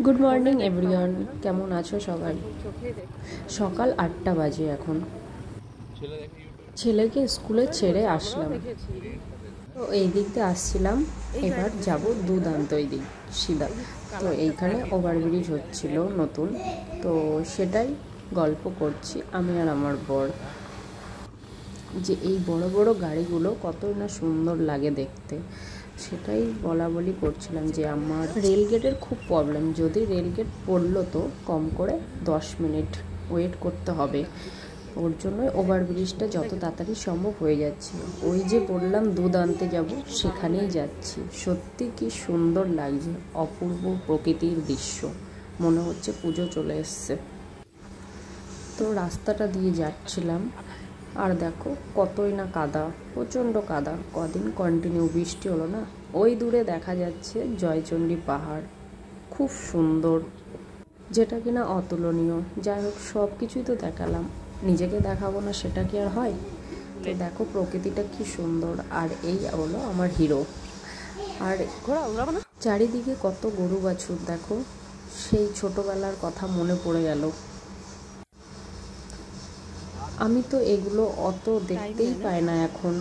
Good morning everyone, কেমন আছো সবাই? সকাল 8টা বাজে এখন। ছেলেকে স্কুলে ছেড়ে আসলাম, তো এই দিক দিয়ে আসছিলাম। এবার যাব দুদান্ত এই দিক সিধা। তো এইখানে ওভারব্রিজ হচ্ছিল নতুন, তো সেটাই গল্প করছি আমি আর আমার বর, যে এই বড় বড় গাড়িগুলো কতই না সুন্দর লাগে দেখতে। সেটাই বলা বলি করছিলাম যে আমার রেলগেটের খুব প্রবলেম। যদি রেলগেট পড়লো তো কম করে 10 মিনিট ওয়েট করতে হবে। ওর জন্যই ওভারব্রিজটা যত তাড়াতাড়ি সম্ভব হয়ে যাচ্ছে। ওই যে বললাম দুধ আনতে যাব, সেখানেই যাচ্ছি। সত্যি কি সুন্দর লাগছে, অপূর্ব প্রকৃতির দৃশ্য, মনে হচ্ছে পুজো চলে এসছে। তো রাস্তাটা দিয়ে যাচ্ছিলাম, আর দেখো কতই না কাদা, প্রচণ্ড কাদা। কদিন কন্টিনিউ বৃষ্টি হলো না। ওই দূরে দেখা যাচ্ছে জয়চণ্ডী পাহাড়, খুব সুন্দর, যেটা কিনা অতুলনীয়। যাই হোক, সব কিছুই তো দেখালাম, নিজেকে দেখাবো না সেটা কি আর হয়? তো দেখো প্রকৃতিটা কি সুন্দর। আর এই হলো আমার হিরো। আর চারিদিকে কত গরু বাছুর, দেখো সেই ছোটবেলার কথা মনে পড়ে গেল। আমি তো এগুলো অত দেখতেই পাই না এখন,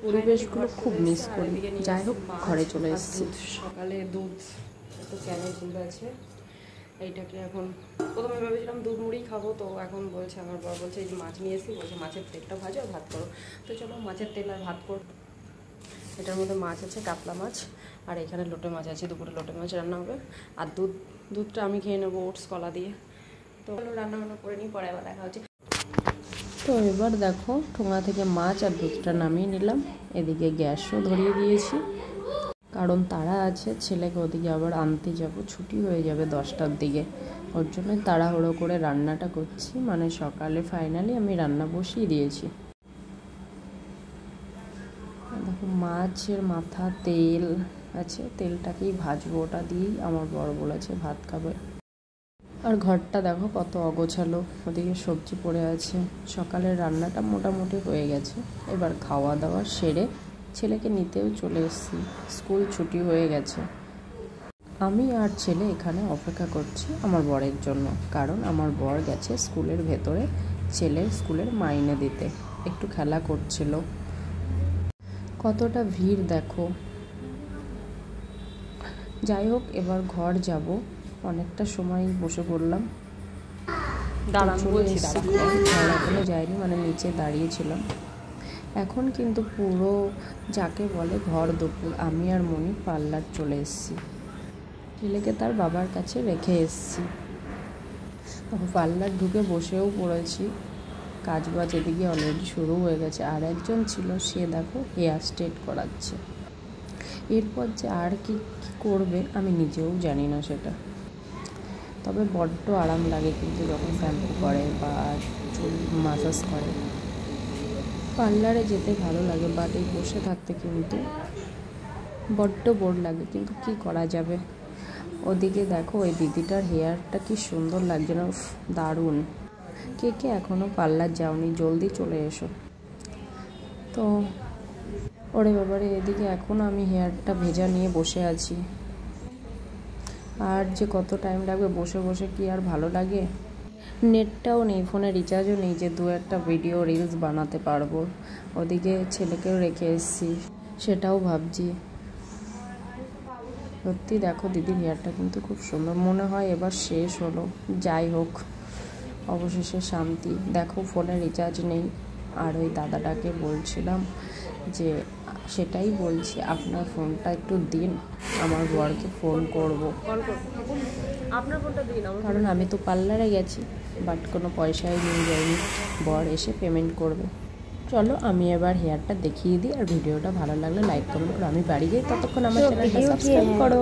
পরিবেশগুলো খুব মিস করি। যাই হোক, ঘরে চলে এসেছি। সকালে দুধ, তো ক্যানের দুধ আছে। এইটাকে এখন প্রথমে ভেবেছিলাম দুধ মুড়ি খাবো, তো এখন বলছে আমার বর, বলছে এই যে মাছ নিয়ে এসেছি, বলছে মাছের তেলটা ভাজো আর ভাত করো। তো চলো মাছের তেল আর ভাত করো। এটার মধ্যে মাছ আছে, কাতলা মাছ, আর এখানে লোটে মাছ আছে। দুপুরে লোটে মাছ রান্না হবে। আর দুধটা আমি খেয়ে নেবো ওটস কলা দিয়ে। তো রান্না বান্না করে নিই, পরে আবার দেখা হচ্ছে। তো এবার দেখো ঠোঙা থেকে মাছ আর দুধটা নামিয়ে নিলাম। এদিকে গ্যাসও ধরিয়ে দিয়েছি, কারণ তারা আছে। ছেলেকে ওদিকে আবার আনতে যাব, ছুটি হয়ে যাবে 10টার দিকে। ওর জন্য তাড়াহুড়ো করে রান্নাটা করছি, মানে সকালে ফাইনালি আমি রান্না বসিয়ে দিয়েছি। দেখো মাছের মাথা তেল আছে, তেলটাকেই ভাজবো, ওটা দিয়েই আমার বড় বলেছে ভাত খাবে। আর ঘরটা দেখো কত অগোছালো, ওদিকে সবজি পড়ে আছে। সকালের রান্নাটা মোটামুটি হয়ে গেছে। এবার খাওয়া দাওয়া সেরে ছেলেকে নিতেও চলে এসেছি, স্কুল ছুটি হয়ে গেছে। আমি আর ছেলে এখানে অপেক্ষা করছি আমার বরের জন্য, কারণ আমার বর গেছে স্কুলের ভেতরে ছেলের স্কুলের মাইনে দিতে। একটু খেলা করছিল। কতটা ভিড় দেখো। যাই হোক, এবার ঘর যাব। অনেকটা সময় বসে পড়লাম, এখনো যায়নি, মানে নিচে দাঁড়িয়েছিলাম। এখন কিন্তু পুরো যাকে বলে ঘর দুপুর। আমি আর মনি পার্লার চলে এসেছি, ছেলেকে তার বাবার কাছে রেখে এসেছি। পার্লার ঢুকে বসেও পড়েছি। কাজ বাজ এদিকে অলরেডি শুরু হয়ে গেছে। আর একজন ছিল, সে দেখো হেয়ার স্ট্রেট করাচ্ছে। এরপর যে আর কি করবে আমি নিজেও জানি না সেটা। তবে বড্ড আরাম লাগে কিন্তু যখন শ্যাম্পু করে বা চুল মাসাজ করে। পার্লারে যেতে ভালো লাগে, বাট এই বসে থাকতে কিন্তু বড্ড বোর লাগে। কিন্তু কি করা যাবে। ওদিকে দেখো ওই দিদিটার হেয়ারটা কি সুন্দর লাগছে না, দারুণ। কে কে এখনও পার্লার যাওনি, জলদি চলে এসো। তো ওরে বাবারে, এদিকে এখনও আমি হেয়ারটা ভেজা নিয়ে বসে আছি। আর যে কত টাইম লাগবে বসে বসে, কি আর ভালো লাগে। নেটটাও নেই, ফোনে রিচার্জও নেই যে 2-1টা ভিডিও রিলস বানাতে পারবো। ওদিকে ছেলেকেও রেখে এসেছি, সেটাও ভাবছি। সত্যি দেখো দিদির হেয়ারটা কিন্তু খুব সুন্দর। মনে হয় এবার শেষ হলো। যাই হোক, অবশেষে শান্তি। দেখো ফোনে রিচার্জ নেই। আর ওই দাদাটাকে বলছিলাম যে, সেটাই বলছি, আপনার ফোনটা একটু দিন, আমার বরকে ফোন করব। আপনার ফোনটা দিন, কারণ আমি তো পার্লারে গেছি, বাট কোনো পয়সাই নিয়ে যাইনি। বর এসে পেমেন্ট করবে। চলো আমি এবার হেয়ারটা দেখিয়ে দিই। আর ভিডিওটা ভালো লাগলে লাইক কমেন্ট করো। আমি বাড়ি যাই, ততক্ষণ আমার চ্যানেলটা সাবস্ক্রাইব করো।